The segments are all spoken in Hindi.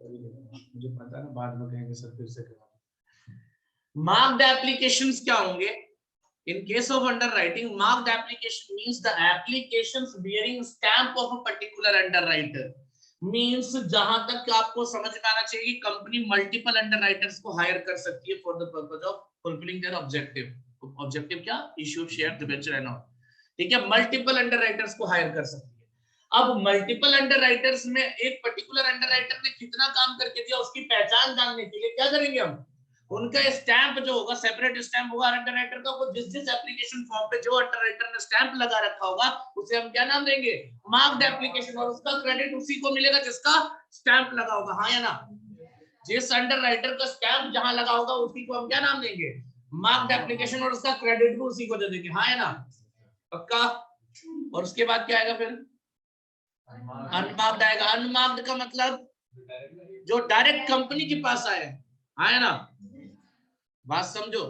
मुझे पता है ना, बाद में कहेंगे सर फिर से करो। मार्क्ड एप्लीकेशंस क्या होंगे? In case of underwriting, marked application means the applications bearing stamp of a particular underwriter. Means जहां तक आपको समझ में आना चाहिए कि कंपनी मल्टीपल अंडरराइटर्स को हायर कर सकती है for the purpose of fulfilling their objective. Objective क्या? Issue of share, debenture and all. ठीक है, मल्टीपल अंडरराइटर्स को हायर कर सकती है। अब मल्टीपल अंडरराइटर्स में एक पर्टिकुलर अंडरराइटर ने कितना काम करके दिया उसकी पहचान जानने के लिए क्या करेंगे हम? उनका स्टैंप जो होगा, सेपरेट स्टैंप होगा अंडरराइटर का, वो जिस जिस एप्लीकेशन फॉर्म पे जो अंडरराइटर ने स्टैंप लगा रखा होगा उसे हम क्या नाम देंगे? Marked application. और उसका क्रेडिट उसी को मिलेगा जिसका स्टैंप लगा होगा, हाँ या ना? जिस अंडरराइटर का स्टैंप जहां लगा होगा उसी को हम क्या नाम देंगे? Marked application. और उसका क्रेडिट भी उसी को दे देंगे, हाँ या ना? पक्का? और उसके बाद क्या आएगा फिर? अनमार्क्ड आएगा। अनमार्क्ड का मतलब जो डायरेक्ट कंपनी के पास आए, हाँ या ना? बात समझो,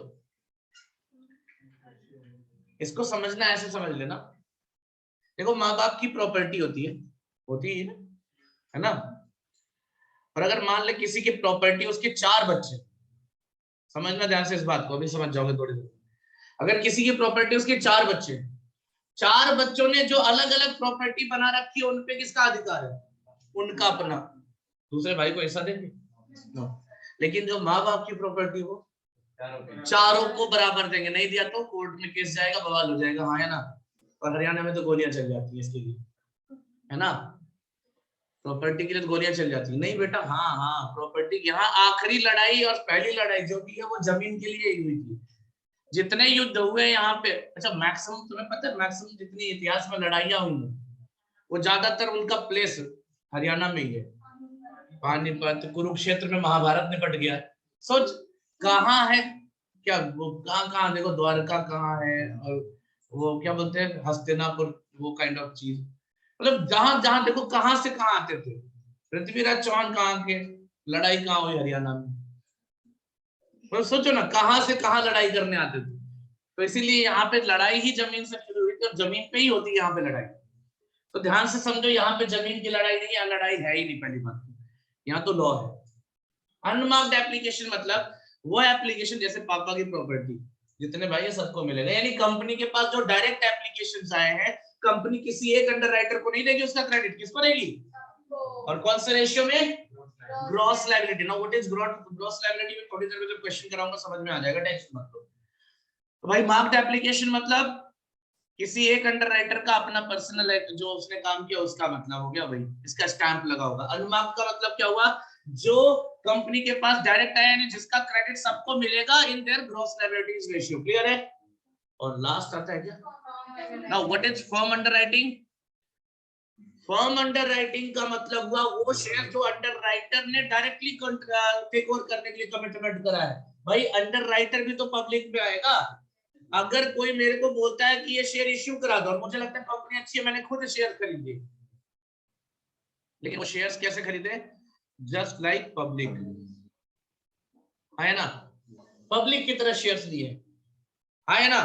इसको समझना ऐसे समझ लेना। देखो, माँ बाप की प्रॉपर्टी होती है ना, है ना? और अगर मान ले किसी की प्रॉपर्टी, उसके 4 बच्चे, समझना ध्यान से इस बात को, अभी समझ जाओगे थोड़ी देर। अगर किसी की प्रॉपर्टी, उसके 4 बच्चे, 4 बच्चों ने जो अलग अलग प्रॉपर्टी बना रखी है, उनपे किसका अधिकार है? उनका अपना। दूसरे भाई को ऐसा देंगे? लेकिन जो माँ बाप की प्रॉपर्टी हो, चारों को बराबर देंगे। नहीं दिया तो कोर्ट में केस जाएगा, बवाल हो जाएगा, हाँ है ना? और हरियाणा में तो गोलियां चल जाती है इसके लिए, है ना? प्रॉपर्टी के लिए गोलियां चल जाती है। नहीं बेटा, हाँ हाँ, प्रॉपर्टी यहाँ आखिरी लड़ाई और पहली लड़ाई जो भी है वो जमीन के लिए ही हुई थी। जितने युद्ध हुए यहाँ पे, अच्छा मैक्सिमम तुम्हें पता है, मैक्सिमम जितनी इतिहास में लड़ाइयां हुई वो ज्यादातर उनका प्लेस हरियाणा में ही है। पानीपत, कुरुक्षेत्र में महाभारत निपट गया। सोच कहाँ है क्या वो, कहाँ देखो, द्वारका कहाँ है, और वो क्या बोलते हैं, हस्तिनापुर, वो काइंड ऑफ चीज। मतलब जहां जहां देखो, कहां से कहां आते थे। पृथ्वीराज चौहान कहाँ के, लड़ाई कहाँ हुई? हरियाणा में। तो सोचो ना, कहां से कहां लड़ाई करने आते थे। तो इसीलिए यहाँ पे लड़ाई ही जमीन से शुरू हुई थी, और जमीन पे ही होती है यहाँ पे लड़ाई। तो ध्यान से समझो, यहाँ पे जमीन की लड़ाई नहीं, यहाँ लड़ाई है ही नहीं। पहली बात, यहाँ तो लॉ है। अनमार्क्ड एप्लीकेशन मतलब वो एप्लीकेशन, जैसे पापा की प्रॉपर्टी, जितने भाई है सबको मिलेगा। यानी कंपनी के पास जो डायरेक्ट एप्लीकेशंस आए हैं, कंपनी किसी एक अंडरराइटर को नहीं देगी, उसका क्रेडिट किसको देगी? और कौन से रेशियो में? Gross liability. Now what is gross liability में थोड़ी देर में जब क्वेश्चन कराऊंगा समझ में आ जाएगा, टेंशन मत लो। तो भाई मार्क्ड एप्लीकेशन मतलब किसी एक अंडरराइटर का अपना पर्सनल जो उसने काम किया उसका मतलब हो गया भाई, इसका स्टैंप लगा होगा। अनमार्क्ड का मतलब क्या हुआ? जो कंपनी के पास डायरेक्ट आया, यानी जिसका क्रेडिट सबको मिलेगा in their gross liabilities ratio. Clear है? और लास्ट आता है क्या? Now what is firm underwriting? Firm underwriting का मतलब हुआ वो शेयर जो अंडरराइटर ने डायरेक्टली टेक ओवर करने के लिए कमिटमेंट करा है। भाई अंडरराइटर भी तो पब्लिक में आएगा। अगर कोई मेरे को बोलता है कि ये शेयर इश्यू करा दो, और मुझे लगता है कंपनी अच्छी है, मैंने खुद शेयर खरीदे, लेकिन वो शेयर्स कैसे खरीदे? जस्ट लाइक पब्लिक, है ना? पब्लिक की तरह शेयर्स लिए, है ना?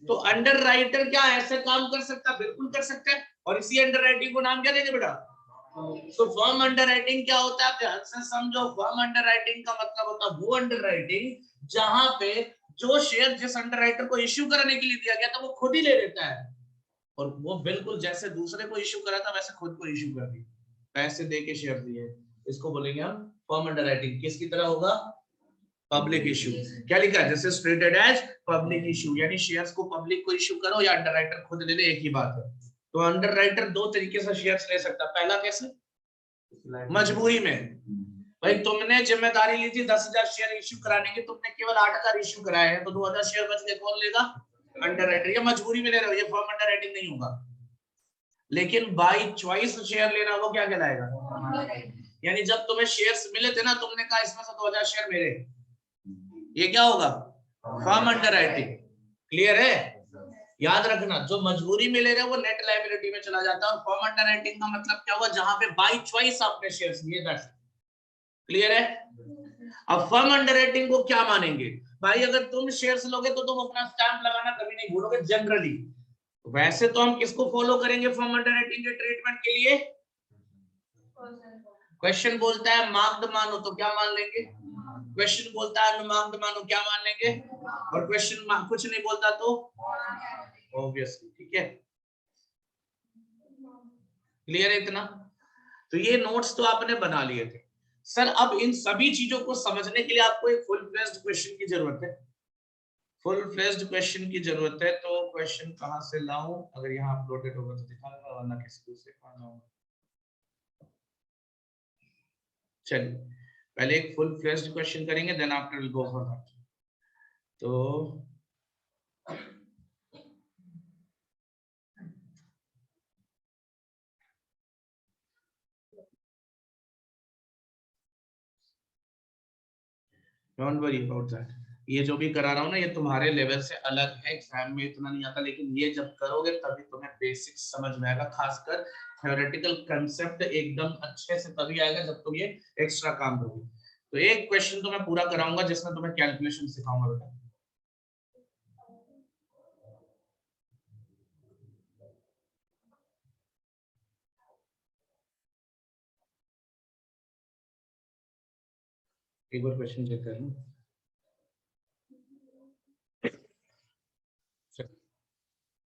तो अंडरराइटर क्या ऐसे काम कर सकता? बिल्कुल कर सकता है। और इसी अंडरराइटिंग को नाम क्या देंगे बेटा? तो फर्म अंडरराइटिंग क्या होता है? ध्यान से समझो। फर्म अंडरराइटिंग का मतलब होता है वो अंडरराइटिंग जहां पे जो शेयर जिस अंडरराइटर को इश्यू करने के लिए दिया गया था वो खुद ही ले लेता है, और वो बिल्कुल जैसे दूसरे को इश्यू करा था वैसे खुद को इश्यू कर दी, पैसे दे के शेयर दिए। इसको बोलेंगे हम फर्म अंडरराइटिंग। किसकी तरह होगा? Public issue. क्या लिखा है? जैसे स्टेटेड एज पब्लिक इश्यू, यानी शेयर्स को पब्लिक को इश्यू करो या अंडरराइटर खुद ले ले, एक ही बात है। तो अंडरराइटर 2 तरीके से शेयर्स ले सकता। पहला कैसे? मजबूरी में। भाई तुमने जिम्मेदारी ली थी 10,000 शेयर इश्यू कराने की, तुमने केवल 8,000 इश्यू कराए हैं, तो 2,000 शेयर बच गए, कौन लेगा? अंडरराइटर। ये मजबूरी में ले रहे हो, ये फर्म अंडरराइटिंग नहीं होगा। लेकिन बाय चॉइस शेयर लेना, वो क्या कहलाएगा? यानी जब तुम्हें शेयर्स मिले थे ना, तुमने कहा इसमें से 2,000 शेयर मेरे, ये क्या होगा? Firm underwriting. क्लियर है? याद रखना, जो मजबूरी में ले रहे हैं वो नेट लायबिलिटी में चला जाता है, और फर्म अंडरराइटिंग का मतलब क्या हुआ? जहां पे बाय चॉइस आपने शेयर्स लिए। दैट्स क्लियर है? अब फर्म अंडरराइटिंग को क्या मानेंगे? भाई अगर तुम शेयर्स लोगे तो तुम अपना स्टैंप लगाना कभी नहीं भूलोगे जनरली। वैसे तो हम किसको फॉलो करेंगे फर्म अंडरराइटिंग के ट्रीटमेंट के लिए? क्वेश्चन बोलता है मार्क्ड मानो तो क्या मान लेंगे, क्वेश्चन बोलता है अनमार्क्ड मानो क्या मान लेंगे, और क्वेश्चन कुछ नहीं बोलता तो ऑब्वियसली। ठीक है, क्लियर है इतना? तो ये नोट्स तो आपने बना लिए थे सर। अब इन सभी चीजों को समझने के लिए आपको एक फुल फ्लेज्ड क्वेश्चन की जरूरत है, फुल फ्लेज्ड क्वेश्चन की जरूरत है। तो क्वेश्चन कहां से लाऊं? अगर यहाँ अपलोडेड होगा तो दिखाऊंगा, वरना किसी से कहां लाऊंगा। चलिए पहले एक फुल फ्लेज्ड क्वेश्चन करेंगे, then after will go for that. तो डोंट वरी अबाउट दैट, ये जो भी करा रहा हूँ ना ये तुम्हारे लेवल से अलग है, एग्जाम में इतना नहीं आता, लेकिन ये जब करोगे तभी तुम्हें बेसिक्स समझ में आएगा। खासकर थ्योरेटिकल कंसेप्ट एकदम अच्छे से तभी आएगा जब तुम ये एक्स्ट्रा काम करोगे। तो एक क्वेश्चन तो मैं पूरा कराऊंगा जिसमें तुम्हें कैलकुलेशन सिखाऊंगा बेटा। एक बार क्वेश्चन चेक कर लूं।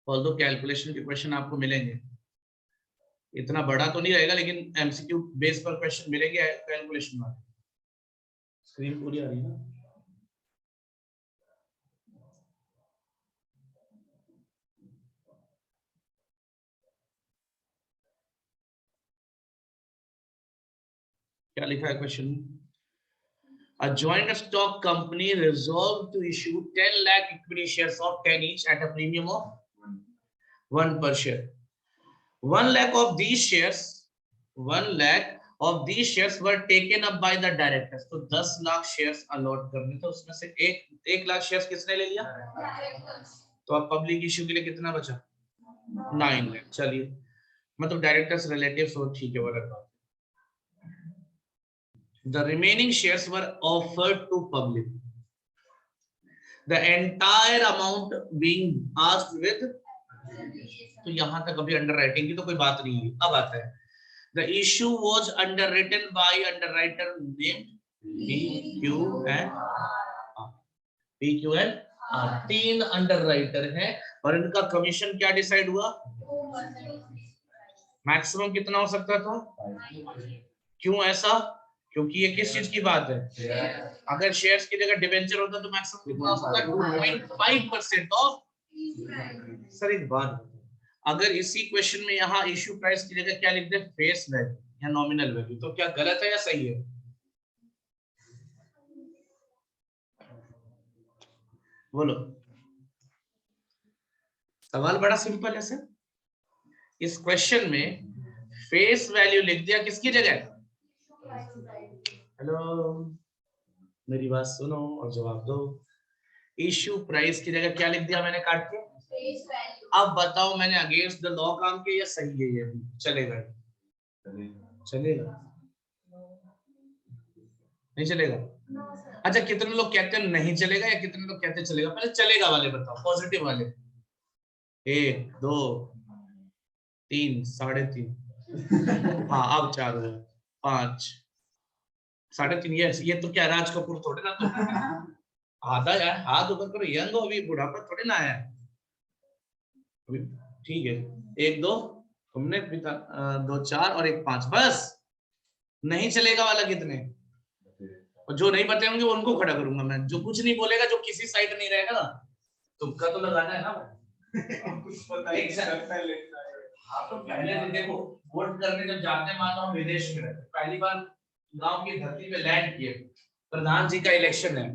ऑल्दो कैलकुलेशन के क्वेश्चन आपको मिलेंगे, इतना बड़ा तो नहीं रहेगा, लेकिन एमसीक्यू बेस पर क्वेश्चन मिलेंगे कैलकुलेशन वाले। स्क्रीन पूरी आ रही है ना? क्या लिखा है क्वेश्चन में? A joint stock company resolved to issue 10 lakh equity shares of 10 each at a premium of 1 per share. 1 lakh of these shares, 1 lakh of these shares were taken up by the directors. तो 10 लाख शेयर्स अलॉट करने थे, उसमें से एक लाख शेयर्स किसने ले लिया? तो अब पब्लिक इश्यू के लिए कितना बचा? 9 लाख। चलिए मतलब डायरेक्टर्स रिलेटिव्स हो, ठीक है, वो अलग बात। The remaining shares were offered to public. The entire amount being asked with, तो यहां तक अभी अंडर राइटिंग की तो कोई बात नहीं है। अब आता है the issue was underwritten by underwriter named PQN 3 underwriter हैं और इनका कमीशन क्या डिसाइड हुआ? मैक्सिमम कितना हो सकता था? क्यों ऐसा? क्योंकि ये किस चीज की बात है? अगर शेयर्स की जगह डिवेंचर होता तो मैक्सिमम कितना हो सकता है? 2.5% ऑफ। सर एक बात, अगर इसी क्वेश्चन में यहाँ इश्यू प्राइस की जगह क्या लिख दे? फेस वैल्यू या नॉमिनल वैल्यू, तो क्या गलत है या सही है? बोलो। सवाल बड़ा सिंपल है सर। इस क्वेश्चन में फेस वैल्यू लिख दिया किसकी जगह? हेलो, मेरी बात सुनो और जवाब दो। इश्यू प्राइस की जगह क्या लिख दिया मैंने काट के? अब बताओ मैंने अगेंस्ट द लॉ काम किया या सही है? ये भी चलेगा? चलेगा? नहीं चलेगा? अच्छा कितने लोग कहते हैं नहीं चलेगा या कितने लोग कहते हैं चलेगा? पहले चलेगा वाले बताओ, पॉजिटिव वाले। 1 2 3 3.5, हाँ अब 4 हुआ, 5 3.5। ये तो क्या राज कपूर थोड़े ना, तो आधा यार हाथ ऊपर करो, यंग हो अभी, बुढ़ापा थोड़े ना आया अभी। ठीक है 1 2 तुमने 2 4 और 1 5, बस। नहीं चलेगा वाला कितने? और जो नहीं बताएंगे उनको खड़ा करूंगा मैं, जो कुछ नहीं बोलेगा, जो किसी साइड नहीं रहेगा ना, तुक्का तो लगाना है ना। हाँ तो पहले भी देखो, वोट करने जब जाते, मान लो विदेश में रहते, पहली बार गांव की धरती पे लैंड किए, प्रधान जी का इलेक्शन है,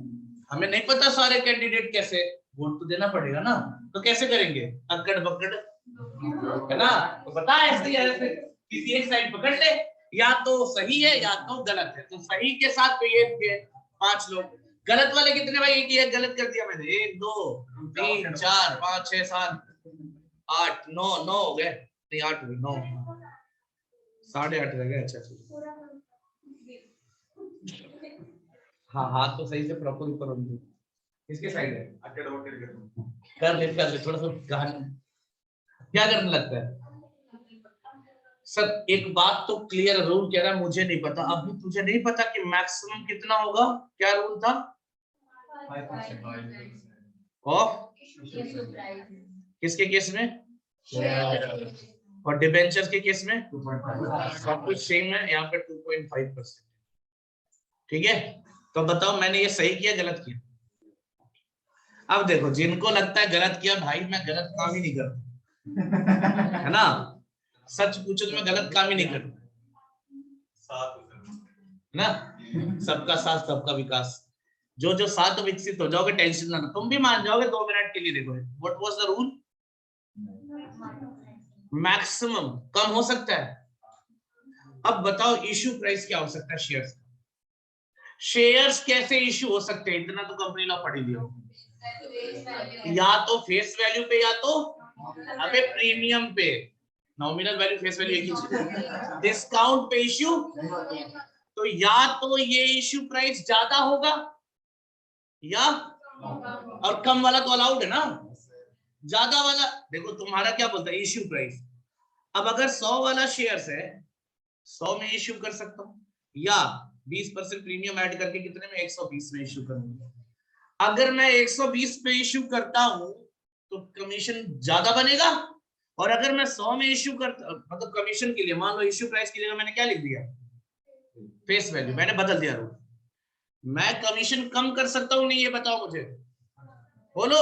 हमें नहीं पता सारे कैंडिडेट कैसे, वोट तो देना पड़ेगा ना, तो कैसे करेंगे? अक्कड़ बक्कड़ है ना, तो बता ऐसे ही ऐसे किसी एक साइड पकड़ ले, या तो सही है या तो गलत है, तो सही के साथ तो ये 5 लोग, गलत वाले कितने भाई? एक गलत कर दिया मैंने, 1 2 3 4 5 6 7 8 9 9 हो गए, नहीं 8 हुए, 9 8.5 रह गए। अच्छा हाँ हाथ तो सही से प्रॉपर ऊपर होना चाहिए। किसके साइड है? कर ले थोड़ा सा, क्या करने लगता है? सर एक बात तो क्लियर, रूल कह रहा है मुझे नहीं पता, अभी तुझे नहीं पता कि मैक्सिमम कितना होगा, क्या रूल था? 5% ऑफ किसके केस में? और डिबेंचर्स के केस में 2.5। सब कुछ सेम है, यहाँ पे 2.5%। ठीक है, तो बताओ मैंने ये सही किया गलत किया? अब देखो जिनको लगता है गलत किया, भाई मैं गलत काम ही नहीं करता, है ना, सच पूछो तो मैं गलत काम ही नहीं करता, ना, सबका साथ सबका विकास, जो जो साथ विकसित हो जाओगे, टेंशन ना लो, तुम भी मान जाओगे 2 मिनट के लिए। देखो what was the rule? Maximum कम हो सकता है। अब बताओ इश्यू प्राइस क्या हो सकता है शेयर्स का? शेयर्स कैसे इश्यू हो सकते हैं, इतना तो कंपनी लॉ पढ़ लिया, या तो फेस वैल्यू पे या तो अबे प्रीमियम पे। नॉमिनल वैल्यू फेस वैल्यू एक ही चीज, डिस्काउंट पे इश्यू, तो या तो ये इश्यू प्राइस ज्यादा होगा या, और कम वाला तो अलाउड है ना, ज्यादा वाला देखो तुम्हारा क्या बोलता है इश्यू प्राइस। अब अगर 100 वाला शेयर्स है, 100 में इश्यू कर सकता हूं, या 20% प्रीमियम ऐड करके कितने में, 120 में इश्यू करूंगा। अगर मैं 120 पे इश्यू करता हूं तो कमीशन ज्यादा बनेगा, और अगर मैं 100 में इश्यू करता, मतलब कमीशन के लिए मान लो इश्यू प्राइस की जगह मैंने क्या लिख दिया, फेस वैल्यू, मैंने बदल दिया रूल, मैं कमीशन कम कर सकता हूं नहीं, ये बताओ मुझे, बोलो।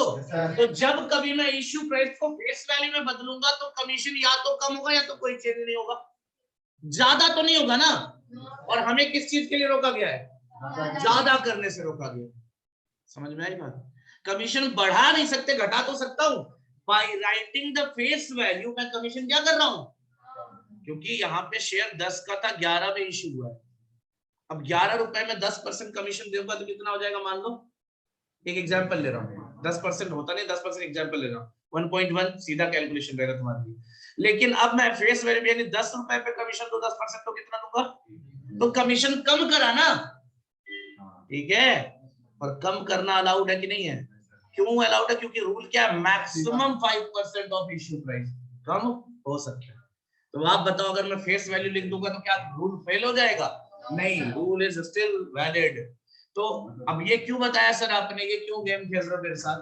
तो जब कभी मैं इश्यू प्राइस को फेस वैल्यू में बदलूंगा तो कमीशन या तो कम होगा या तो कोई चेंज नहीं होगा, ज्यादा तो नहीं होगा ना। और हमें किस चीज के लिए रोका गया है, ज्यादा करने से रोका गया। समझ में आई बात? कमीशन बढ़ा नहीं सकते, घटा तो सकता हूं, by writing the face value मैं कमीशन क्या कर रहा हूं, क्योंकि यहाँ पे शेयर 10 का था, 11 में इश्यू हुआ है, अब 11 रुपए में 10% कमीशन दूंगा तो कितना हो जाएगा, मान लो एक एग्जांपल ले रहा हूँ, 10% होता नहीं, 10% एग्जांपल ले रहा हूँ, 1.1 सीधा कैलकुलेशन रहेगा तुम्हारे लिए। लेकिन अब मैं फेस वैल्यू यानी 10 रुपए पे कमीशन दो 10%, तो कितना दूंगा, तो कमीशन कम करा ना, ठीक है। और कम करना अलाउड है कि नहीं है? क्यों अलाउड है? क्योंकि रूल क्या है, मैक्सिमम 5% ऑफ इश्यू प्राइस, कम हो सकता है। तो आप बताओ अगर मैं फेस वैल्यू लिख दूंगा तो क्या रूल फेल हो जाएगा? नहीं, रूल इज स्टिल वैलिड। तो अब ये क्यों बताया सर आपने, ये क्यों गेम खेल रहे हो मेरे साथ,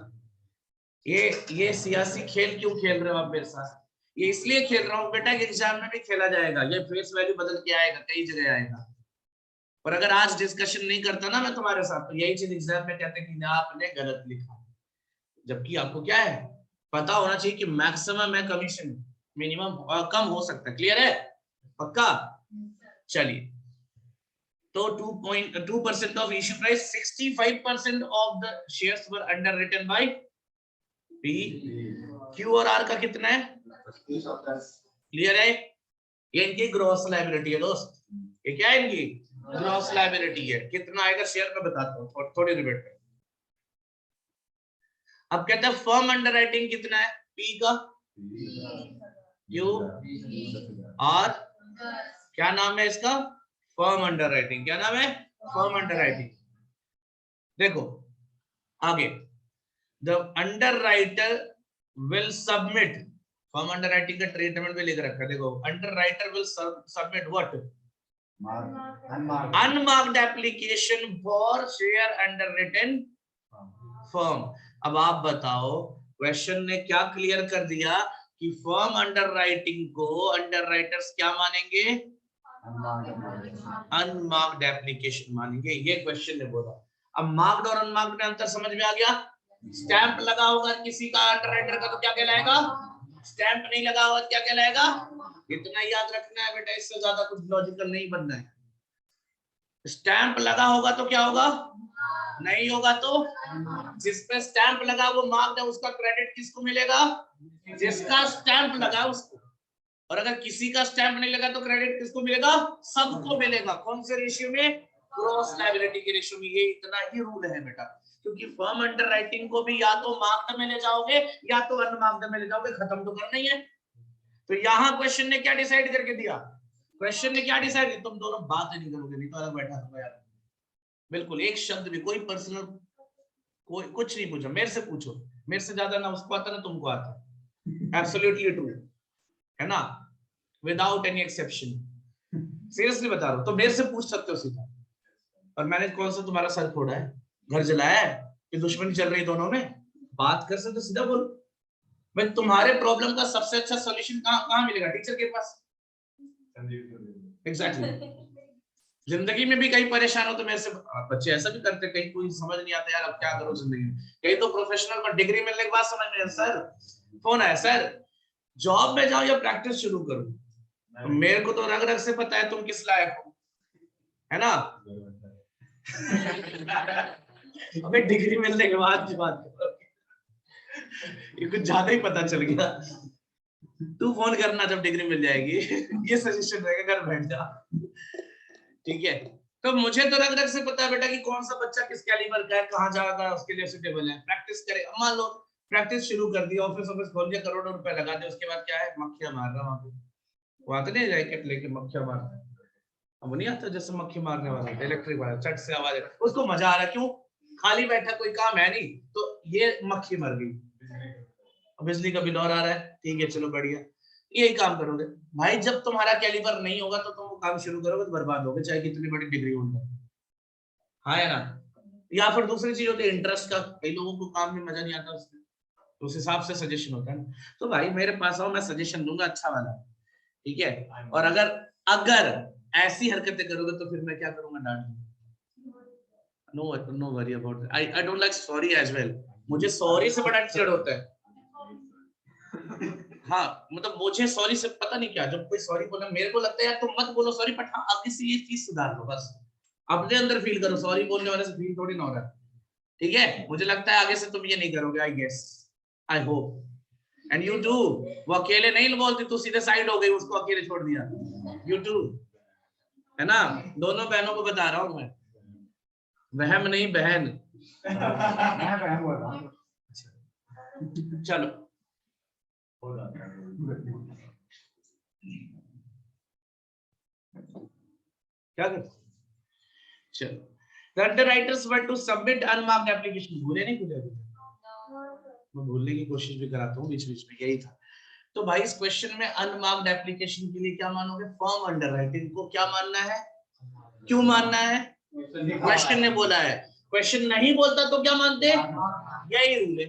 ये सियासी खेल क्यों खेल रहे हो आप मेरे साथ? ये इसलिए खेल रहा हूँ बेटा कि एग्जाम में भी खेला जाएगा, ये फेस वैल्यू बदल के आएगा, कई जगह आएगा। और अगर आज डिस्कशन नहीं करता ना मैं तुम्हारे साथ, तो यही चीज एग्जाम में कहते कि आपने गलत लिखा, जबकि आपको क्या है पता होना चाहिए कि मैक्सिमम है कमीशन, मिनिमम कम हो सकता है। क्लियर है? पक्का? चलिए, तो 2% of issue price, 65% of the shares were underwritten by P, Q और R का कितना है? क्लियर है? ये इनकी ग्रॉस लायबिलिटी है दोस्त, ये क्या है इनकी ग्रॉस लायबिलिटी है। कितना आएगा शेयर में बताता हूँ थोड़ी देर में। अब कहते हैं फर्म अंडरराइटिंग कितना है, P का, Q और क्या नाम है इसका, फर्म अंडरराइटिंग। क्या नाम है? Firm underwriting. देखो आगे, the underwriter will submit, firm underwriting का ट्रीटमेंट भी लिख रखा है, देखो underwriter will submit what, unmarked application for share underwritten firm. अब आप बताओ, क्वेश्चन ने क्या क्लियर कर दिया कि फर्म अंडरराइटिंग को अंडरराइटर्स क्या मानेंगे, अनमार्क्ड एप्लीकेशन मानेंगे, ये क्वेश्चन ने बोला। अब मार्क्ड और अनमार्क्ड में अंतर समझ में आ गया? स्टैंप लगा होगा किसी का अंडरराइटर का तो क्या कहलाएगा, स्टैंप नहीं लगा हुआ क्या कहलाएगा। इतना याद रखना है बेटा, इससे ज्यादा कुछ लॉजिकल नहीं बनना है। स्टैंप लगा होगा तो क्या होगा, नहीं होगा तो, जिस पे स्टैंप लगा वो मार्क्ड है, उसका क्रेडिट किसको मिलेगा, जिसका स्टैंप लगा उसको। और अगर किसी का स्टैंप नहीं लगा तो क्रेडिट किसको मिलेगा, सबको मिलेगा। कौन से रेशियो में, क्रॉस लायबिलिटी के रेशियो में। ये इतना ही रूल है बेटा, क्योंकि फर्म अंडरराइटिंग को भी या तो मार्क्ड में ले जाओगे या तो अनमार्क्ड में ले जाओगे, खत्म तो करना ही है। तो यहाँ क्वेश्चन ने क्या डिसाइड करके दिया, क्वेश्चन ने क्या डिसाइड किया, तुम दोनों बात नहीं करोगे, नहीं तो अलग बैठा होगा यार, बिल्कुल एक शब्द भी, कोई पर्सनल कोई कुछ नहीं पूछो, मेरे से पूछो, मेरे से ज्यादा ना उसको आता ना तुमको आता, एब्सोल्युटली ट्रू है ना। Without any exception. सीरियसली बता रहा हूँ, तो मेरे से पूछ सकते हो सीधा। और मैंने कौन सा तुम्हारा सर फोड़ा है, घर जलाया है, कि दुश्मनी चल रही दोनों में? बात कर सकते तो सीधा बोलो। भाई तुम्हारे प्रॉब्लम का सबसे अच्छा सॉल्यूशन कहाँ मिलेगा? टीचर के पास। एग्जैक्टली। जिंदगी में भी कहीं परेशान हो तो मेरे से, बच्चे ऐसा भी करते, कहीं कोई समझ नहीं आता यार अब क्या करो जिंदगी में, कहीं तो प्रोफेशनल पर डिग्री मिलने के बाद समझ में, सर फोन है सर जॉब में जाओ या प्रैक्टिस शुरू करो। तो मेरे को तो रग रग से पता है तुम किस लायक हो, है ना? अबे डिग्री मिलने के बाद की बात करो, ये कुछ ज्यादा ही पता चल गया। तू फोन करना जब डिग्री मिल जाएगी। ये सजेशन रहेगा, घर बैठ जा, ठीक है? तो मुझे तो रग रग से पता है बेटा कि कौन सा बच्चा किस कैलिबर का है, कहाँ जाएगा उसके लिए सुटेबल है। प्रैक्टिस करे, मान लो प्रैक्टिस शुरू कर दी, ऑफिस खोल दिया, करोड़ों रुपए लगा दे, उसके बाद क्या है, मक्खियां मार रहा वहां पे। वो आते नहीं रैकेट लेके मक्खियां मारते, अब नहीं आता जैसे मक्खी मारने वाला इलेक्ट्रिक वाला, चट से आवाज, उसको मजा आ रहा है, क्यों? खाली बैठा, कोई काम है नहीं, तो ये मक्खी मर गई, बिजली का बिल और आ रहा है, ठीक है चलो बढ़िया, यही काम करोगे भाई। जब तुम्हारा कैलिबर नहीं होगा तो तुम वो काम शुरू करोगे तो बर्बाद होगे, चाहे कितनी बड़ी डिग्री हो। हाँ है ना? या फिर दूसरी चीज होती है इंटरेस्ट का, कई लोगों को काम में मजा नहीं आता उसमें, तो उस हिसाब से सजेशन होता है ना। तो भाई मेरे पास आओ, मैं सजेशन दूंगा अच्छा वाला, ठीक है? और अगर अगर ऐसी हरकतें करोगे तो फिर मैं क्या करूंगा, डांट दूंगा। No worry about, I don't like sorry as well. मुझे सॉरी से बड़ा चिढ़ होता है। हाँ मतलब मुझे सॉरी से पता नहीं क्या, जब कोई सॉरी बोला मेरे को लगता है यार तुम मत बोलो सॉरी, बट हाँ आगे से ये चीज सुधार लो, बस अपने अंदर फील करो, सॉरी बोलने वाले से फील थोड़ी ना हो रहा है, ठीक है? मुझे लगता है आगे से तुम ये नहीं करोगे, I guess, I hope and you do. वो अकेले नहीं बोलती, तू सीधे साइड हो गई, उसको अकेले छोड़ दिया, यू डू, है ना? दोनों बहनों को बता रहा हूं मैं, वहम नहीं बहन। चलो क्या कर, चलो, the underwriters were to submit unmarked application, भूले नहीं भूले, मैं भूलने की कोशिश भी कराता हूँ बीच बीच में, यही था। तो भाई इस क्वेश्चन में अनमार्क्ड एप्लीकेशन के लिए क्या मानोगे? फर्म अंडरराइटिंग को क्या मानना है, क्यों मानना है? क्वेश्चन ने बोला है, क्वेश्चन नहीं बोलता तो क्या मानते? यही रूल है,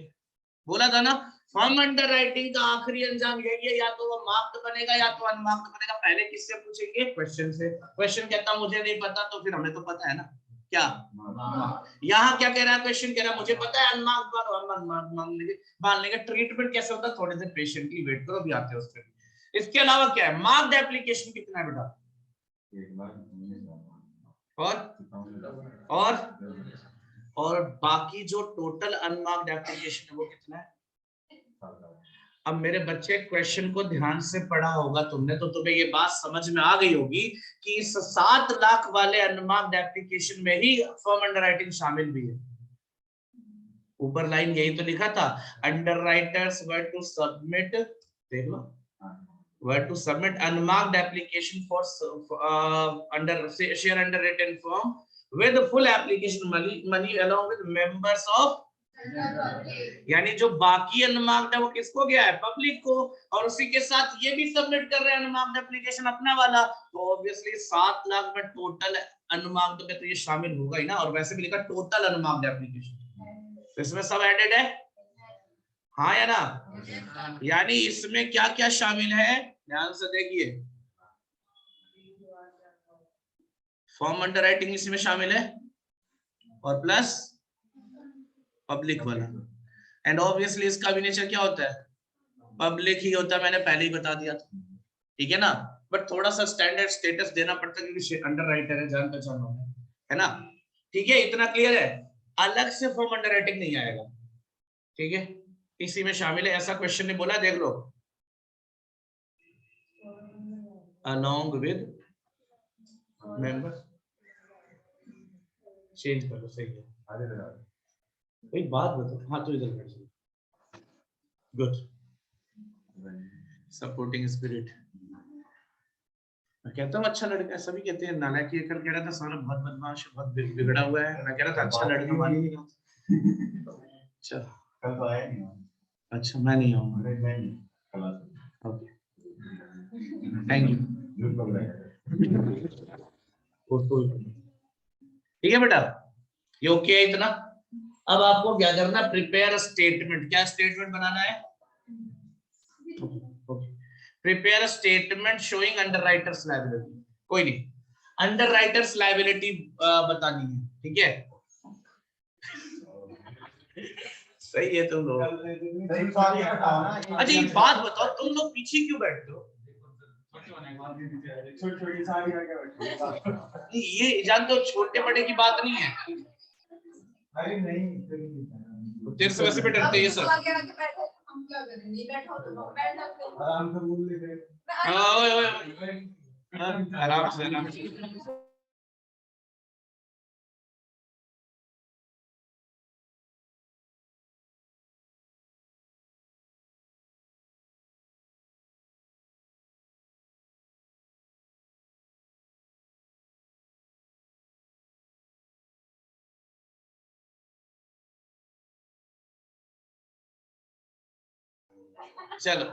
बोला था ना, फर्म अंडरराइटिंग का आखिरी अंजाम यही है, या तो वो मार्क्ड बनेगा या तो अनमार्क्ड बनेगा। पहले किससे पूछेंगे? क्वेश्चन से। क्वेश्चन कहता मुझे नहीं पता, तो फिर हमें तो पता है ना क्या। यहाँ क्या कह रहा है? क्वेश्चन कह रहा है मुझे पता है अनमार्क्ड वाला, हम अनमार्क्ड मान लेंगे। ट्रीटमेंट कैसे होता है? थोड़े देर पेशेंटली वेट करो, भी आते हैं उस पर। इसके अलावा क्या है? मार्क्ड एप्लीकेशन कितना है बेटा? और बाकी जो टोटल अनमार्क्ड एप्लीकेशन है वो कितना है? अब मेरे बच्चे क्वेश्चन को ध्यान से पढ़ा होगा तुमने, तो तुम्हें ये बात समझ में आ गई होगी कि इस 7 लाख वाले अनमार्क्ड एप्लीकेशन में ही फर्म अंडरराइटिंग शामिल भी है। ऊपर लाइन यही तो लिखा था, अंडरराइटर्स वर टू सबमिट, देख लो, were to submit unmarked application for under share underwritten firm with full application money along with members of, यानी जो बाकी अनमार्क्ड है वो किसको गया है? पब्लिक को, और उसी के साथ ये भी सबमिट कर रहे हैं अनमार्क्ड एप्लीकेशन अपना वाला, तो ऑब्वियसली 7 लाख में टोटल अनमार्क्ड में तो ये शामिल होगा ही ना। और वैसे भी लिखा टोटल अनमार्क्ड एप्लीकेशन, तो इसमें सब एडेड है, हाँ या ना? यानी इसमें क्या क्या शामिल है, ध्यान से देखिए। फॉर्म अंडरराइटिंग इसमें शामिल है, और प्लस पब्लिक वाला, एंड ऑब्वियसली इसका भी नेचर क्या होता है? पब्लिक ही होता है, मैंने पहले ही बता दिया था, ठीक है ना? बट थोड़ा सा स्टैंडर्ड स्टेटस देना पड़ता है क्योंकि अंडरराइटर है, जान पहचान होना है ना? ठीक है, इतना क्लियर है? अलग से फॉर्म अंडरराइटिंग नहीं आएगा, ठीक है? इसी में शामिल है, ऐसा क्वेश्चन ने बोला, देख लो, along with members, चेंज करो, सही है। कोई बात बता, हाँ तो इधर बैठ जाओ, गुड, सपोर्टिंग स्पिरिट। मैं कहता हूँ अच्छा लड़का है, सभी कहते हैं नालायक, ये कल कह रहा था सारा बहुत बदमाश, बहुत बिगड़ा हुआ है, मैं कह रहा था अच्छा लड़का, मान ही नहीं रहा। अच्छा कल तो आया नहीं? अच्छा मैं नहीं आऊंगा, ओके। Thank you. ठीक है बेटा, ये ओके है इतना। अब आपको क्या करना है, प्रिपेयर स्टेटमेंट। क्या स्टेटमेंट बनाना है? Prepare statement showing underwriters liability. कोई नहीं, अंडरराइटर्स लायबिलिटी बतानी है, ठीक है? सही है तुम लोग। अच्छा एक बात बताओ, तुम लोग पीछे क्यों बैठते हो? ये जानते हो छोटे बड़े की बात नहीं है। अरे नहीं, तेरे से वैसे भी डरते ये सब। आराम से बोल ले, आराम से आराम से। चलो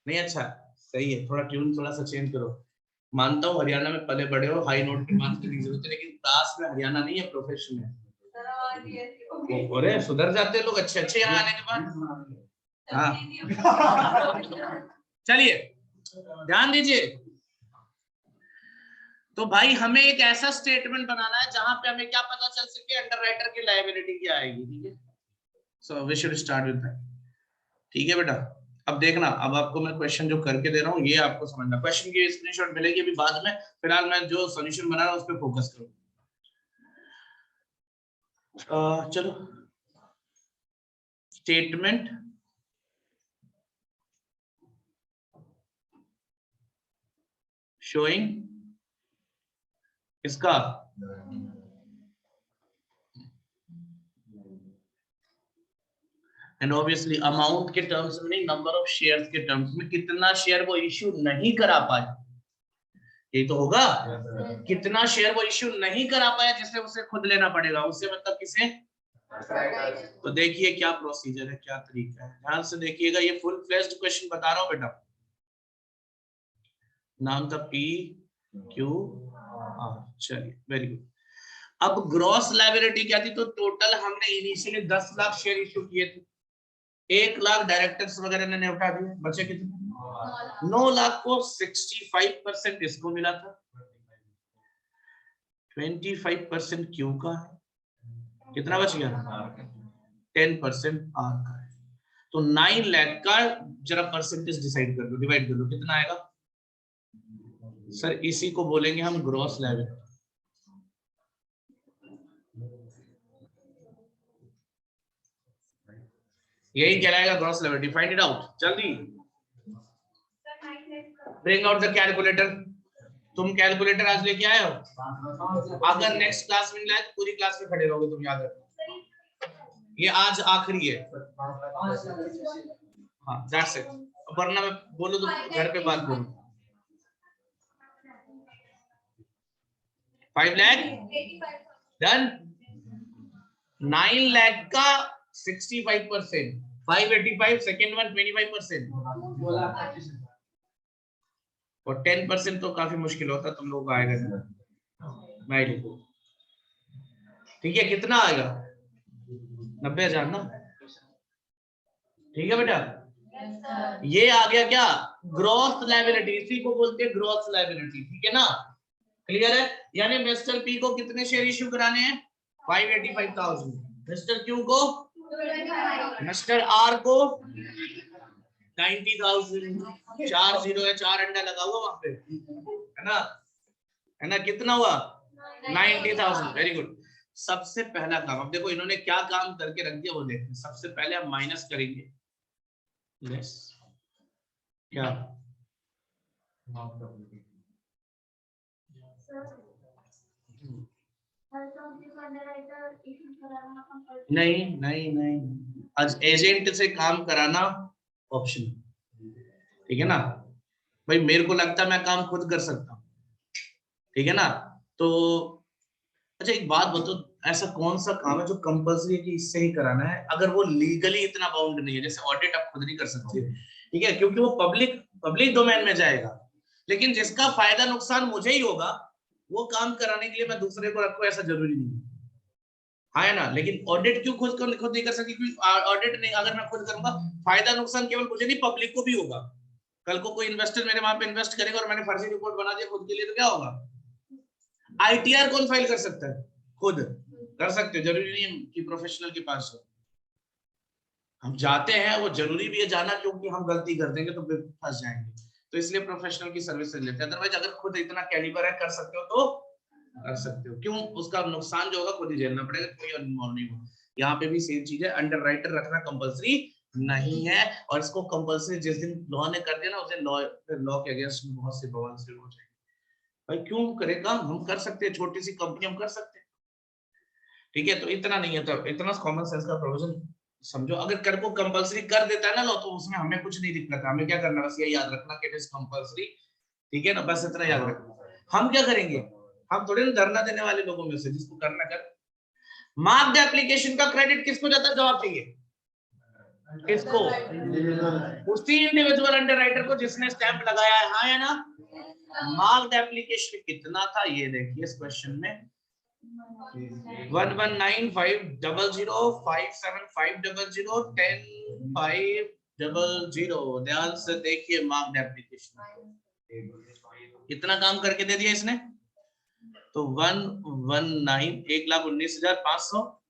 नहीं, अच्छा सही है, थोड़ा ट्यून थोड़ा सा चेंज करो। मानता हूँ हरियाणा में पले बड़े हो, हाई नोट की बात करने की जरूरत है, लेकिन क्लास में हरियाणा नहीं है, प्रोफेशन है। अरे सुधर जाते लोग अच्छे अच्छे यहाँ आने के बाद। हाँ चलिए ध्यान दीजिए। तो भाई हमें एक ऐसा स्टेटमेंट बनाना है जहां पे हमें क्या पता चल सके, अंडरराइटर की लायबिलिटी क्या आएगी, ठीक है? So we should start with that. ठीक है बेटा, अब देखना, अब आपको मैं क्वेश्चन जो करके दे रहा हूँ ये आपको समझना। क्वेश्चन की स्क्रीनशॉट मिलेगी अभी बाद में, फिलहाल मैं जो सॉल्यूशन बना रहा हूँ उस पर फोकस करूँ। चलो, स्टेटमेंट शोइंग इसका एंड ऑब्वियसली अमाउंट के टर्म्स में नहीं, नंबर ऑफ शेयर्स के टर्म्स में, कितना शेयर वो इश्यू नहीं करा पाया, ये तो होगा। कितना शेयर वो इश्यू नहीं करा पाया जिसे उसे खुद लेना पड़ेगा, उससे मतलब किसे? तो देखिए क्या प्रोसीजर है, क्या तरीका है, ध्यान से देखिएगा। ये फुल फ्लेश्ड क्वेश्चन बता रहा हूं बेटा। नाम था पी क्यू आर। चलिए वेरी गुड। अब ग्रॉस लायबिलिटी क्या थी? तो टोटल हमने इनिशियली 10 लाख शेयर इश्यू किए थे, 1 लाख डायरेक्टर्स वगैरह ने उठा दिए, बचे कितने? 9 लाख को 65% इसको मिला था, 25% क्यू का है, कितना बच गया? 10% आर का है। तो 9 लाख का जरा परसेंटेज डिसाइड कर दो, डिवाइड कर दो, कितना आएगा? सर इसी को बोलेंगे हम ग्रॉस लायबिलिटी। यही कहलाएगा gross liability. Find it out जल्दी। Bring out the calculator. तुम कैलकुलेटर आज लेके आए हो? अगर नेक्स्ट क्लास में मिला है तो पूरी क्लास में खड़े रहोगे, तुम याद रखो। ये आज आखिरी है। हाँ दैट्स इट, वरना मैं बोलूं तो घर पे बात करूं। 5 लाख डन। 9 लाख का 65%, 585, सेकेंड वन 25%, और 10% तो काफी मुश्किल होता, तुम लोग आएगा मैं लिखू। ठीक है, कितना आएगा? 90,000 ना। ठीक है बेटा, ये आ गया क्या? ग्रॉस लायबिलिटी, इसी को बोलते हैं ग्रॉस लायबिलिटी, ठीक है ना? क्लियर है? यानी मिस्टर पी को कितने शेयर इश्यू कराने हैं? 585,000। मिस्टर क्यू को, मिस्टर आर को 90,000। 4 0 है, 4 अंडा लगा हुआ वहां पे, है ना? है ना? कितना हुआ? 90,000। Very good. सबसे पहला काम, अब देखो इन्होंने क्या काम करके रख दिया वो देखते हैं। सबसे पहले हम माइनस करेंगे लेस क्या? नहीं नहीं नहीं, आज एजेंट से काम कराना ऑप्शन, ठीक है ना भाई? मेरे को लगता है मैं काम खुद कर सकता हूँ, ठीक है ना? तो अच्छा एक बात बताओ, ऐसा कौन सा काम है जो कंपल्सरी है कि इससे ही कराना है, अगर वो लीगली इतना बाउंड नहीं है? जैसे ऑडिट आप खुद नहीं कर सकते, ठीक है, क्योंकि वो पब्लिक पब्लिक डोमेन में जाएगा। लेकिन जिसका फायदा नुकसान मुझे ही होगा, वो काम कराने के लिए मैं दूसरे को रखूं ऐसा जरूरी नहीं है, हाँ है ना। लेकिन ऑडिट क्यों खुद नहीं कर सकती, क्योंकि ऑडिट नहीं अगर मैं खुद करूंगा, फायदा नुकसान केवल मुझे नहीं पब्लिक को भी होगा। कल को कोई इन्वेस्टर मेरे वहां पे इन्वेस्ट करेगा और मैंने फर्जी रिपोर्ट बना दिया खुद के लिए, तो क्या होगा? आईटीआर कौन फाइल कर सकता है? खुद कर सकते हो, जरूरी नहीं कि प्रोफेशनल के पास हो। हम जाते हैं, वो जरूरी भी है जाना, क्योंकि हम गलती कर देंगे तो फंस जाएंगे, तो इसलिए प्रोफेशनल की सर्विसेज लेते हैं। अदरवाइज अगर खुद इतना कैलिबर है, कर सकते हो तो कर सकते हो, क्यों? उसका नुकसान जो होगा खुद ही झेलना पड़ेगा, कोई इन्वॉल्व नहीं होगा। यहाँ पे भी सेम चीज है, अंडरराइटर रखना कंपलसरी नहीं है, और इसको कंपलसरी जिस दिन लॉ ने कर दिया ना, उस दिन लॉ के अगेंस्ट में बहुत से बवाल शुरू हो जाएंगे। भाई क्यों करेगा? हम कर सकते हैं, छोटी सी कंपनी हम कर सकते हैं, ठीक है। तो इतना नहीं है, तो इतना कॉमन सेंस का प्रोविजन समझो। अगर कर को कंपलसरी कर देता है ना लॉ, तो उसमें हमें कुछ नहीं दिक्कत है। हमें क्या करना, बस ये याद रखना कि इट इज कंपलसरी, ठीक है ना, बस इतना याद रखना। हम क्या करेंगे, हम थोड़े ना धरना देने वाले लोगों में से, जिसको करना कर। मार्क्ड एप्लीकेशन का क्रेडिट किसको जाता है? जवाब चाहिए किसको? उसी इंडिविजुअल अंडरराइटर को जिसने स्टैंप लगाया है, हाँ या ना। मार्क्ड एप्लीकेशन कितना था ये देखिए इस क्वेश्चन में, 1195005750105500। ध्यान से देखिए, मार्क्ड एप्लीकेशन कितना काम करके दे दिया इसने, तो 1,19,500।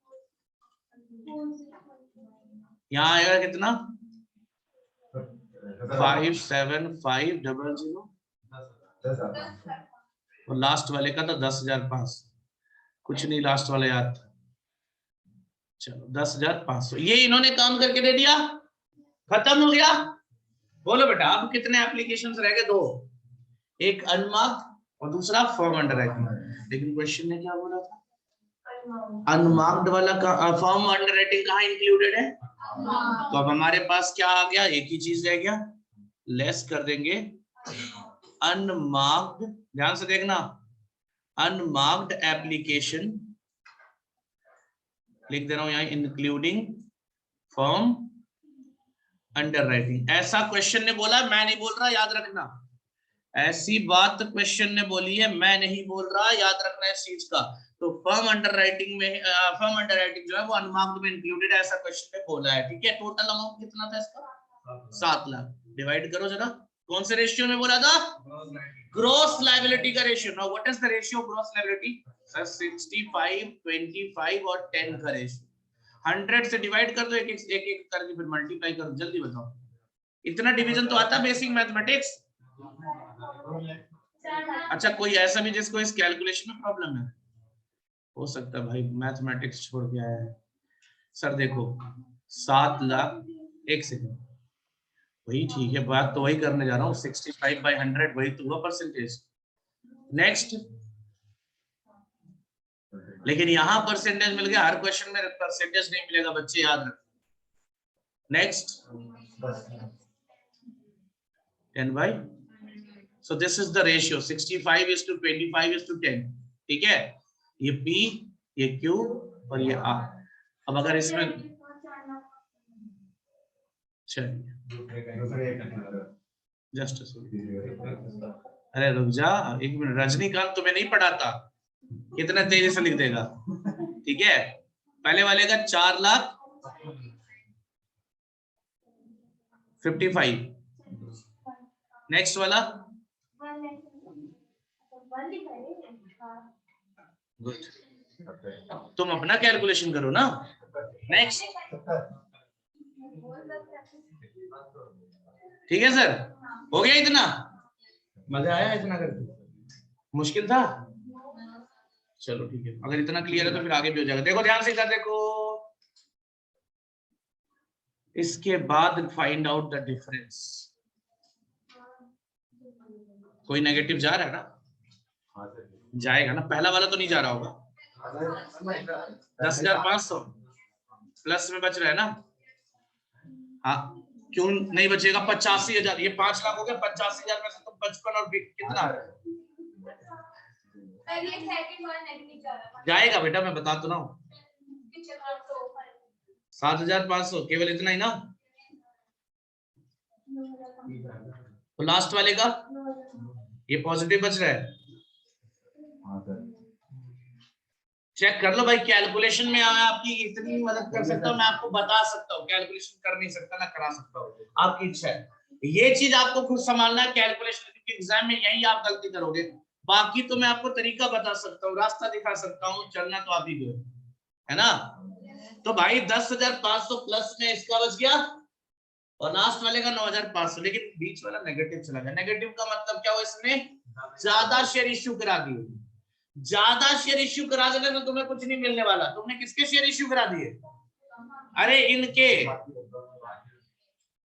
यहाँ आएगा कितना? 57500, और लास्ट वाले का था 10,500। कुछ नहीं, लास्ट वाला याद था। चलो 10,500, ये इन्होंने काम करके दे दिया, खत्म हो गया। बोलो बेटा, अब कितने एप्लीकेशंस रह गए? 2, एक अनमार्क्ड और दूसरा फर्म अंडरराइटिंग। लेकिन क्वेश्चन ने क्या बोला था? अनमार्क्ड वाला का फर्म अंडरराइटिंग कहाँ इंक्लूडेड है? तो अब हमारे पास क्या आ गया? एक ही चीज रह गया, लेस कर देंगे अनमार्क्ड। ध्यान से देखना, अनमार्क्ड एप्लीकेशन लिख दे रहा हूं यहाँ, इंक्लूडिंग फर्म अंडरराइटिंग। ऐसा क्वेश्चन ने बोला, मैं नहीं बोल रहा, याद रखना। ऐसी बात क्वेश्चन ने बोली है, मैं नहीं बोल रहा, याद रखना इस चीज का। तो फर्म अंडरराइटिंग में, फर्म अंडरराइटिंग जो है वो अनमार्क्ड में इंक्लूडेड है, ऐसा क्वेश्चन ने बोला है, ठीक है। टोटल अमाउंट कितना था इसका? 7 लाख। डिवाइड करो जरा, कौन से रेशियो में बोला था? ग्रॉस लायबिलिटी का ratio. Now what is the ratio of gross liability? Sir 65, 25 और 10 का रेशियो। 100 से डिवाइड कर दो, एक एक करके, फिर मल्टीप्लाई करो, जल्दी बताओ। इतना डिवीजन तो आता है बेसिक मैथमेटिक्स। अच्छा, कोई ऐसा भी जिसको इस कैलकुलेशन में प्रॉब्लम है? हो सकता है भाई मैथमेटिक्स छोड़ के आया है। सर देखो 7 लाख, एक सेकंड, वही ठीक है, बात तो वही करने जा रहा हूँ। 65/100 वही तो हुआ परसेंटेज। नेक्स्ट, लेकिन यहाँ परसेंटेज मिल गया, हर क्वेश्चन में परसेंटेज नहीं मिलेगा बच्चे, याद रखो। Next 10/, so this is the ratio 65:25:10, ठीक है। ये P, ये Q और ये R। अब अगर इसमें जस्ट अरे रुक जा एक मिनट, रजनीकांत तुम्हें नहीं पढ़ाता, कितना तेजी से लिख देगा, ठीक है। पहले वाले का 4,55,000, नेक्स्ट वाला गुड, तुम अपना कैलकुलेशन करो ना। नेक्स्ट, ठीक है सर, हो गया इतना? मजा आया इतना करके? मुश्किल था? चलो ठीक है, अगर इतना क्लियर है तो फिर आगे भी हो जाएगा। देखो ध्यान से इधर देखो, इसके बाद फाइंड आउट द डिफरेंस। कोई नेगेटिव जा रहा है ना? जाएगा ना, पहला वाला तो नहीं जा रहा होगा। 10,500 प्लस में बच रहा है ना? हाँ, क्यों नहीं बचेगा? 85,000, ये 5 लाख हो गया, 85,000 में से तो 55 और कितना जाएगा बेटा, मैं बता तो ना हूँ। 7,500 केवल इतना ही ना? तो लास्ट वाले का ये पॉजिटिव बच रहा है। चेक कर लो भाई, कैलकुलेशन में मैं आपकी इतनी मदद कर सकता हूँ, मैं आपको बता सकता हूँ, कैलकुलेशन कर नहीं सकता ना करा सकता हूँ, आपकी इच्छा है। ये चीज आपको खुद संभालना है कैलकुलेशन, क्योंकि एग्जाम में यही आप गलती करोगे। बाकी तो मैं आपको तरीका बता सकता हूँ, रास्ता दिखा सकता हूँ, चलना तो आप ही को है ना। तो भाई 10,500 प्लस में इसका बच गया और लास्ट वाले का 9,500, लेकिन बीच वाला नेगेटिव चला गया। नेगेटिव का मतलब क्या हुआ, इसने ज्यादा शेयर इश्यू करा दिए। ज्यादा शेयर इश्यू करा देने तो तुम्हें कुछ नहीं मिलने वाला। तुमने किसके शेयर इश्यू करा दिए? अरे इनके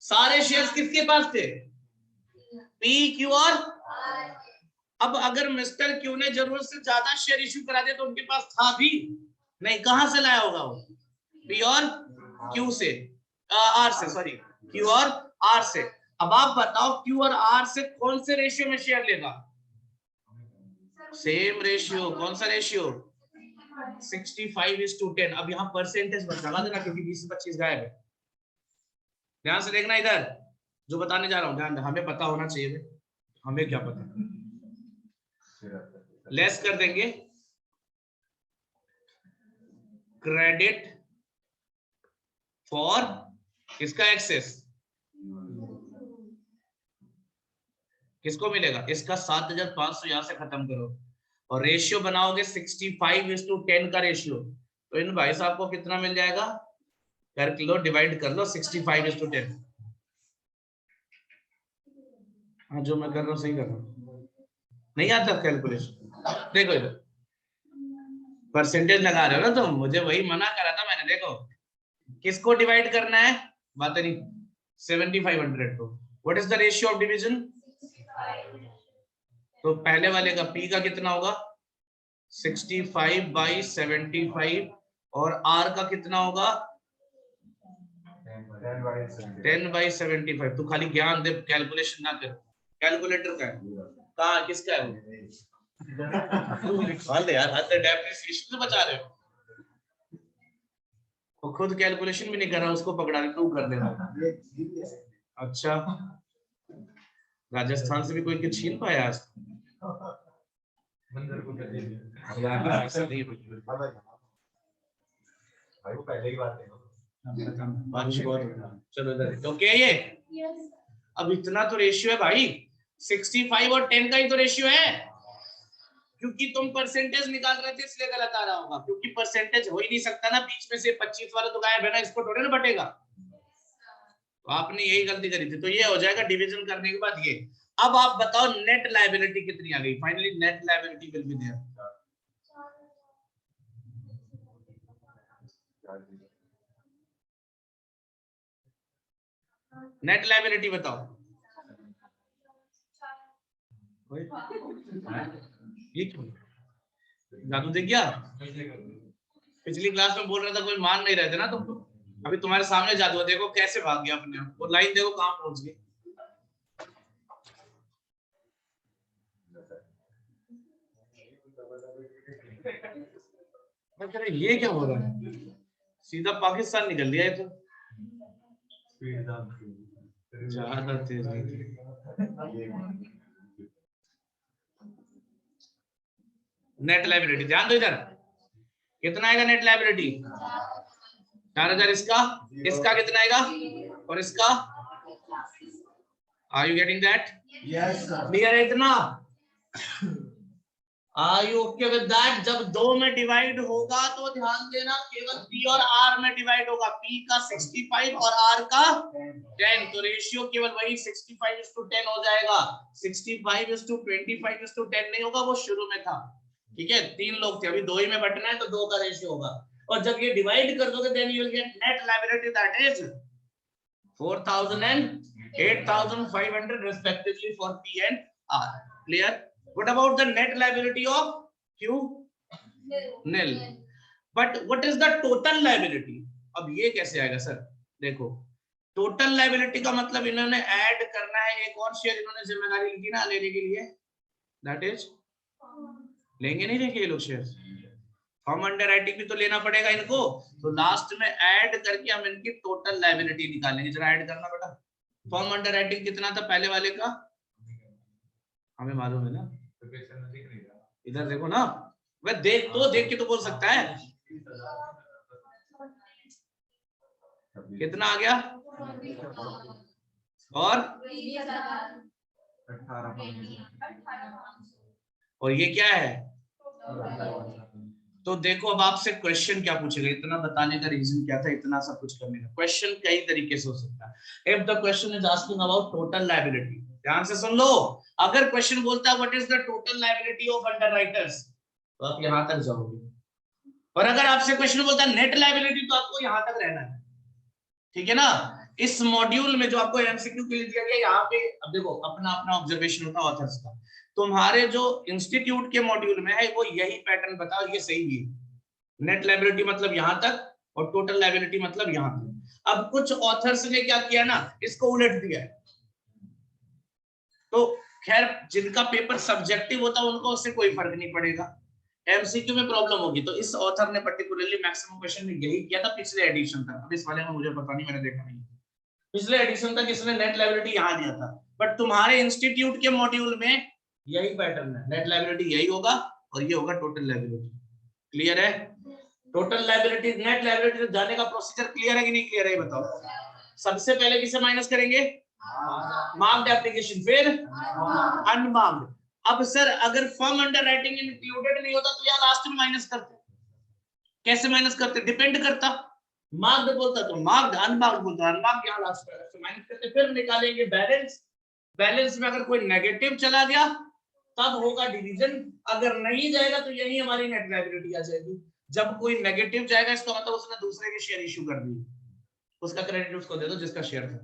सारे शेयर्स किसके पास थे? पी, क्यू और अब अगर मिस्टर क्यू ने जरूरत से ज्यादा शेयर इश्यू करा दिया तो उनके पास था भी नहीं, कहां से लाया होगा वो? पी और क्यू से, आर से, सॉरी क्यू और आर से। अब आप बताओ क्यू और आर से कौन से रेशियो में शेयर लेगा? Same ratio. कौन सा रेशियो? 65:10। अब यहाँ परसेंटेज मत लगा देना क्योंकि 20 से 25 गायब है। ध्यान से देखना इधर जो बताने जा रहा हूँ, ध्यान, हमें पता होना चाहिए। हमें क्या पता, लेस कर देंगे क्रेडिट फॉर इसका एक्सेस, किसको मिलेगा? इसका 7,500 यहां से खत्म करो और रेशियो बनाओगे 65:10 का रेशियो, तो इन भाई साहब को कितना मिल जाएगा? कर लो, डिवाइड कर लो 65:10। हाँ, जो मैं कर रहा हूँ सही कर रहा हूँ, नहीं आता कैलकुलेशन? देखो इधर परसेंटेज लगा रहे हो ना तुम, मुझे वही मना करा था मैंने। देखो किसको डिवाइड करना है, बात नहीं, 7500 को। What is the ratio of division? तो पहले वाले का पी का कितना होगा? 65/75 और आर का कितना होगा? 10/75। तू खाली ज्ञान दे, कैलकुलेशन ना कर। कैलकुलेटर का है कहाँ, किसका है वो? यार हाथ डेप्रिसिएशन से बचा रहे हो, वो खुद कैलकुलेशन भी नहीं कर रहा, उसको पकड़ा के तू कर दे रहा। अच्छा, राजस्थान से भी कोई कुछ छीन पाया आज? चलो इधर तो क्या ये, अब इतना तो रेशियो है भाई, 65 और 10 का ही तो रेशियो है। क्योंकि तुम परसेंटेज निकाल रहे थे इसलिए गलत आ रहा होगा, क्योंकि परसेंटेज हो ही नहीं सकता ना, बीच में से 25 वाला तो गायब है ना, इसको थोड़े ना बटेगा। तो आपने यही गलती करी थी, तो ये हो जाएगा डिवीजन करने के बाद ये। अब आप बताओ नेट लायबिलिटी कितनी आ गई? Finally net liability will be there. Net liability बताओ। ये क्यों जादू देख गया? पिछली क्लास में बोल रहा था कोई मान नहीं रहे थे ना तुमको, अभी तुम्हारे सामने जादू, देखो कैसे भाग गया अपने आप। वो लाइन देखो कहां पहुंच गई। ये क्या हो रहा है? सीधा पाकिस्तान निकल लिया है तो ज्यादा तेज। नेट लायबिलिटी ध्यान दो इधर, कितना आएगा नेट लायबिलिटी? 4,000। इसका कितना आएगा और इसका? Are you getting that? Yes sir. Clear है इतना? Are you okay with that? जब दो में डिवाइड होगा तो ध्यान देना केवल पी और आर में डिवाइड होगा, पी का 65 और आर का 10, तो रेशियो केवल वही 65:10 हो जाएगा। 65:25:10 नहीं होगा, वो शुरू में था। ठीक है, 3 लोग थे, अभी 2 ही में बटना है तो 2 का रेशियो होगा। और जब ये डिवाइड कर दोगे then you will get net liability, that is 4,000 and 8,500 respectively for P and R. Clear? What about the net liability of Q? Nil. But what is the total liability? अब ये कैसे आएगा सर? देखो टोटल लायबिलिटी का मतलब इन्होंने ऐड करना है एक और शेयर, इन्होंने जिम्मेदारी ली थी ना लेने के लिए, दैट इज लेंगे नहीं लेंगे ये लोग शेयर, फॉर्म अंडर राइटिंग भी तो लेना पड़ेगा इनको, तो लास्ट में ऐड करके हम इनकी टोटल लायबिलिटी निकालेंगे। जरा ऐड करना बेटा। फॉर्म अंडर राइटिंग कितना था पहले वाले का? हमें मालूम है ना, इधर देखो ना, वह देख के तो बोल सकता है। कितना आ गया? और ये क्या है? तो देखो अब आपसे क्वेश्चन क्या पूछेगा, इतना बताने का रीजन क्या था, इतना सब कुछ करने का। क्वेश्चन कई तरीके से हो सकता है। If the question is asking about total liability, ध्यान से सुन लो, अगर क्वेश्चन बोलता है what is the total liability of underwriters, तो आप यहां तक जाओगे। और अगर आपसे क्वेश्चन बोलता है नेट लायबिलिटी, तो आपको यहां तक रहना है, ठीक है ना। इस मॉड्यूल में जो आपको एमसीक्यू के लिए दिया गया, यहाँ पे अब देखो अपना अपना ऑब्जर्वेशन होता है ऑथर्स का। तुम्हारे जो इंस्टीट्यूट के मॉड्यूल में है वो यही पैटर्न बताओ, ये सही है। नेट लायबिलिटी मतलब यहां तक और टोटल लायबिलिटी मतलब यहां तक। अब कुछ ऑथर्स ने क्या किया ना, इसको उलट दिया है। तो खैर जिनका पेपर सब्जेक्टिव होता है उनको उससे कोई फर्क नहीं पड़ेगा, एमसीक्यू में प्रॉब्लम होगी। तो इस ऑथर ने पर्टिकुलरली मैक्सिमम क्वेश्चन में यही किया था पिछले एडिशन तक। अब इस वाले में मुझे पता नहीं, मैंने देखा नहीं। पिछले एडिशन तक इसने नेट लायबिलिटी यहां दिया था, बट तुम्हारे इंस्टीट्यूट के मॉड्यूल में यही पैटर्न है, नेट लायबिलिटी यही होगा और ये होगा टोटल लायबिलिटी। क्लियर है? टोटल लायबिलिटी नेट लायबिलिटी जाने का प्रोसीजर क्लियर है कि नहीं क्लियर है, बताओ। सबसे पहले किसे माइनस करेंगे? मार्क्ड एप्लीकेशन, फिर अनमार्क्ड। अब सर अगर फर्म अंडर राइटिंग इंक्लूडेड नहीं होता तो यार लास्ट में माइनस करते। कैसे माइनस करते? डिपेंड करता, मार्क्ड बोलता तो मार्क्ड, अनमार्क्ड बोलता अनमार्क्ड, यहां लास्ट में माइनस करते। फिर निकालेंगे बैलेंस, बैलेंस में अगर कोई नेगेटिव चला गया तब होगा डिवीजन, अगर नहीं जाएगा तो यही हमारी नेट लायबिलिटी आ जाएगी। जब कोई नेगेटिव जाएगा इसका मतलब उसने दूसरे के शेयर इश्यू कर दिए, उसका क्रेडिट उसको दे दो जिसका शेयर था।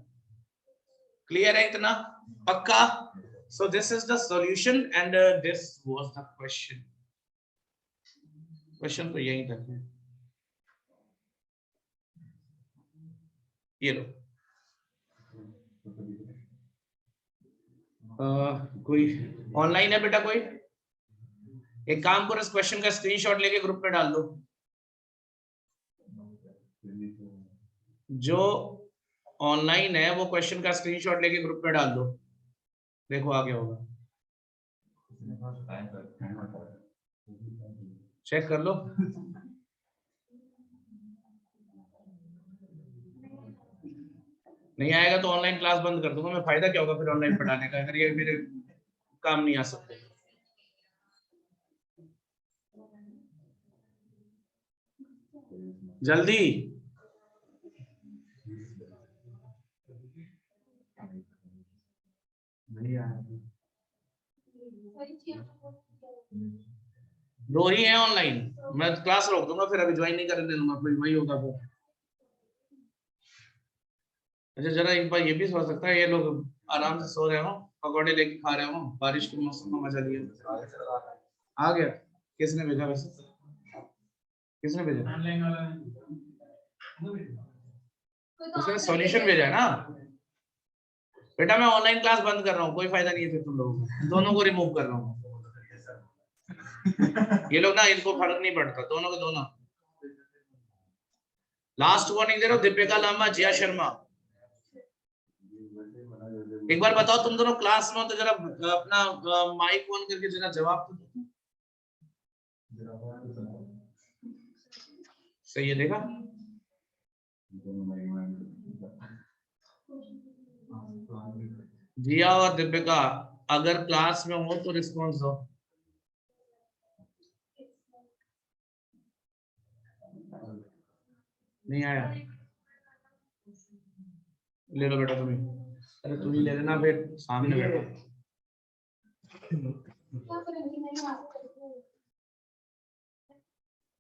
क्लियर है इतना? पक्का? So this is the solution and this was the question. Question तो यही तक है। ये लो। कोई ऑनलाइन है बेटा? कोई एक काम करो, इस क्वेश्चन का स्क्रीनशॉट लेके ग्रुप में डाल दो। जो ऑनलाइन है वो क्वेश्चन का स्क्रीनशॉट लेके ग्रुप में डाल दो, देखो आ गया होगा, चेक कर लो। नहीं आएगा तो ऑनलाइन क्लास बंद कर दूंगा मैं, फायदा क्या होगा फिर ऑनलाइन पढ़ाने का अगर ये मेरे काम नहीं आ सकते। जल्दी दो ही है ऑनलाइन, मैं क्लास रोक दूंगा फिर, अभी ज्वाइन नहीं करने दूंगा, कोई वही होगा फिर। अच्छा जरा एक बार ये भी सोच सकता है, ये लोग आराम से सो रहे हो, पकौड़े लेके खा रहे हो, बारिश के मौसम में मजा लिया। आ गया? किसने भेजा वैसे? किसने भेजा? उसने सॉल्यूशन भेजा है ना बेटा। मैं ऑनलाइन क्लास बंद कर रहा हूँ, कोई फायदा नहीं है फिर तुम लोगों को, दोनों को रिमूव कर रहा हूँ। ये लोग ना, इनको फर्क नहीं पड़ता, दोनों के दोनों। लास्ट वार्निंग दे रहा हूँ, दीपिका लामा, जिया शर्मा, एक बार बताओ तुम दोनों क्लास में हो तो जरा अपना माइक ऑन करके जरा जवाब दो। सही है, देखा? जिया और दीपिका अगर क्लास में हो तो रिस्पॉन्स दो। नहीं आया? ले लो बेटा तुम्हें, अरे तुम ही ले लेना फिर सामने बैठो।